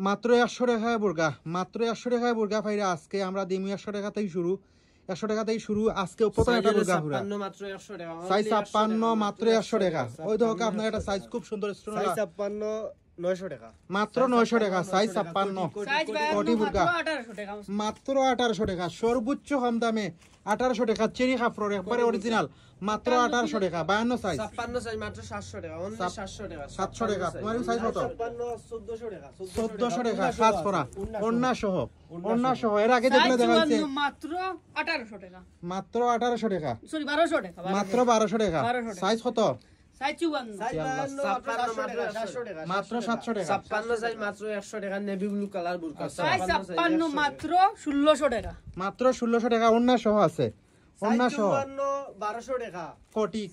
মাত্র 100 টাকায় বুরগা, মাত্র 100 টাকায় বুরগা পাইরা আজকে আমরা দিমু 100 টাকাতেই শুরু, 100 টাকাতেই শুরু আজকে প্রথম একটা বুরগা পুরা মাত্র 100 টাকা, সাইজ 56 মাত্র 100 টাকা। ওই দেখো আপনার একটা সাইজ খুব সুন্দর স্টোন, সাইজ 56 900 টাকা, মাত্র 900 টাকা সাইজ 56 সাইজ কোটি বুরগা 1800 টাকা, মাত্র 1800 টাকা সর্বোচ্চ কম দামে 1800 টাকা চেরি কাপড় একবারে অরিজিনাল মাত্র 1800 টাকা 52 সাইজ 56 সাইজ মাত্র 700 টাকা, অনলি 700 টাকা, 700 টাকা। তোমার সাইজ কত? 1400 টাকা, 1400 টাকা কাজ করা ওন্না সহ এর আগে দেখলে দেখাইছে মাত্র 1800 টাকা, মাত্র 1800 টাকা, সরি 1200 টাকা, মাত্র 1200 টাকা। সাইজ কত? সাইজ 54, মাত্র 700 টাকা। 56 সাইজ মাত্র 100 টাকা, navy blue colour burqa, size 56 মাত্র 1600 টাকা, মাত্র 1600 টাকা ওন্না সহ আছে, ওন্না সহ 1200 টাকা,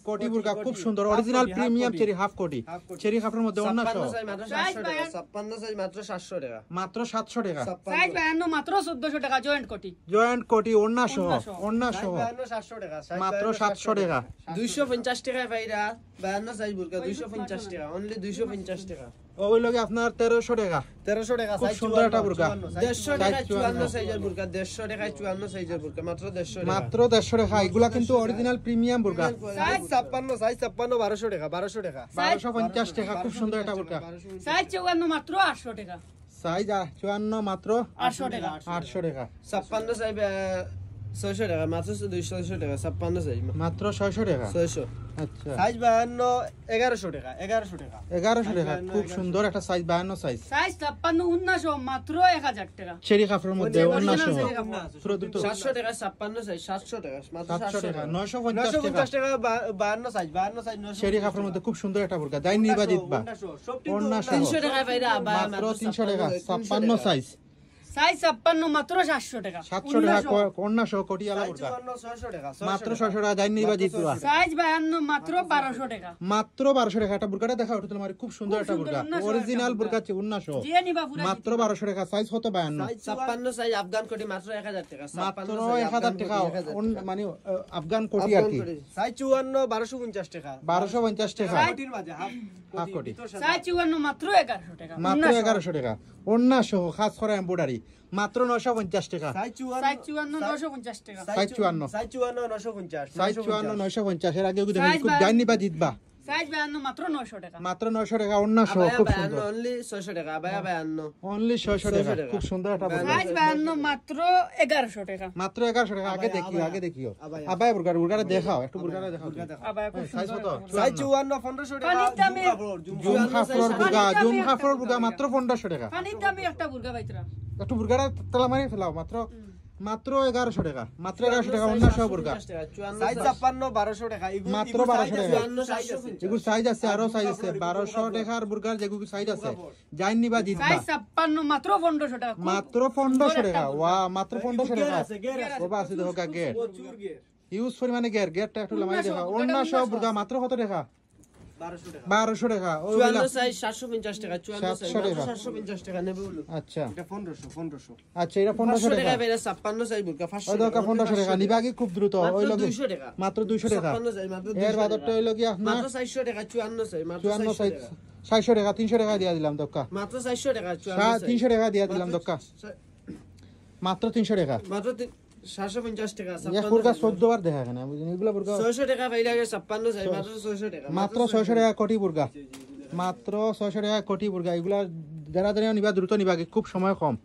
কোটি বুরকা খুব সুন্দর অরিজিনাল প্রিমিয়াম চেরি হাফ কোটি চেরি কাপড়ের মধ্যে ওন্না সহ 56 সাইজ মাত্র 700 টাকা, 56 সাইজ মাত্র 700 টাকা, মাত্র 700 টাকা। সাইজ 52 মাত্র 1400 টাকা, জয়েন্ট কোটি, জয়েন্ট কোটি ওন্না সহ 700 টাকা, মাত্র 700 টাকা। 250 টাকা পাইরা 52 সাইজ বুরকা 250 টাকা, অনলি 250 টাকা। ওই লগে আপনার 1300 টাকা, 1300 টাকা খুব সাইজ সুন্দর একটা বুরকা 150 টাকা 54 সাইজের বুরকা, 150 টাকায় 54 সাইজের বুরকা, মাত্র 150 টাকা, মাত্র 150 টাকা। এগুলা কিন্তু original premium burqa. Size 56 size 56 1200 টাকা, 1200 টাকা, 1250 টাকা খুব সুন্দর একটা বুরকা। সাইজ 54 মাত্র 800 টাকা, সাইজ 54 মাত্র 800 টাকা, 800 টাকা। 56 সাইজ 600 টাকা, মাত্র 200 টাকা, 56 সাইজ মাত্র 600 টাকা। 600 আচ্ছা সাইজ 52 1100 টাকা, 1100 টাকা, 1100 টাকা খুব সুন্দর একটা সাইজ 52 সাইজ সাইজ 56 1900 মাত্র 1000 টাকা, চেরি কাপড়ের মধ্যে ওন্না সহ 700 টাকা 56 সাইজ 700 টাকা, মাত্র 700 টাকা। 950 টাকা 950 টাকা 52 সাইজ 900 চেরি কাপড়ের মধ্যে খুব সুন্দর একটা বুরকা দাই নিবা দিতবা ওন্না সহ 300 টাকা পাইরা মাত্র 300 টাকা 56 সাইজ সাইজ 56 মাত্র 700 টাকা, 700 টাকা ওন্না সহ কোটিয়ালা বুরকা 600 টাকা, মাত্র 600 টাকা দাই নিবা দিতবা সাইজ 52 মাত্র 1200 টাকা, মাত্র 1200 টাকা। একটা বুরকাটা দেখা ওটা তোমার খুব সুন্দর একটা বুরকা অরিজিনাল বুরকা আছে ওন্না সহ জিয়া নিবা পুরো মাত্র 1200 টাকা। সাইজ কত? 52 56 সাইজ আফগান কোটি মাত্র 1000 টাকা, মাত্র 1000 টাকা মানে আফগান কোটি আর কি। সাইজ 54 1250 টাকা, 1250 টাকা কোটির মাঝে হাফ কোটি, সাইজ 54 মাত্র 1100 টাকা, মাত্র 1100 টাকা ওন্না সহ খাস করা এমব্রয়ডারি মাত্র 950 টাকা। সাইজ সাইজ 54 950 টাকা, সাইজ 54 সাইজ 54 950, সাইজ 54 950 এর আগে খুব জানি বা দিতবা সাইজ 52 মাত্র 900 টাকা, মাত্র 900 টাকা ওন্না সহ খুব সুন্দর অনলি 600 টাকা, আবায়া 52 অনলি 600 টাকা খুব সুন্দর একটা বুরকা সাইজ 52 মাত্র 1100 টাকা, মাত্র 1100 টাকা। আগে দেখিও আবাই বুরকাটা দেখাও একটু বুরকাটা দেখাও আবার খুব সাইজ কত? সাইজ 54 1500 টাকা, পানির দামে জুম খাফরর বুরকা মাত্র 1500 টাকা। পানির দামে একটা বুরগা পাইতরা, একটু বুরকাটা তালা মারি ফেলাও মাত্র 1100 টাকা, মাত্র 1100 টাকা ওন্না সহ বুরকা সাইজ 56 1200 টাকা, মাত্র 1200 টাকা। 54 সাইজ আছে, এগুলো সাইজ আছে আরো সাইজ আছে 1200 টাকার বুরকার যেগুলো সাইজ আছে যাই নিবা দিতবা সাইজ 56 মাত্র 1500 টাকা, মাত্র 1500 টাকা। ওয়া মাত্র 1500 টাকা। বাবা আছে দেখো গের প্রচুর গের, ইউজ পরিমাণে গেরটা একটু লামাই দেখো ওন্না সহ বুরকা মাত্র কত টাকা? 1200 টাকা, 1200 টাকা। 54 সাইজ 750 টাকা, 54 সাইজ 700 টাকা। 750 টাকা নেবে বলো, আচ্ছা এটা 1500 আচ্ছা এটা 1500 টাকা টাকা। বেরা 56 সাইজ বুরকা 500 ওই দরকার 1500 টাকা নিবা কি খুব দ্রুত ওই লগে 200 টাকা, মাত্র 200 টাকা। 56 সাইজ মাত্র এর বাদরটা হইলো কি আপনার মাত্র 400 টাকা, 54 সাইজ মাত্র 54 সাইজ 400 টাকা, 600 টাকা 300 টাকা দিয়া দিলাম দক্কা মাত্র 400 টাকা, 54 সাইজ 300 টাকা দিয়া দিলাম দক্কা মাত্র 300 টাকা। মাত্র 750 টাকা, এক বুরকা 14 বার দেখা কেন বুঝিনি এগুলা বুরকা 600 টাকা পাইলা 56 সাইজ মাত্র 600 টাকা, মাত্র 600 টাকা কোটি বুরকা মাত্র 600 টাকা কোটি বুরকা। এগুলা যারা নিবা দ্রুত নিবা খুব সময় কম।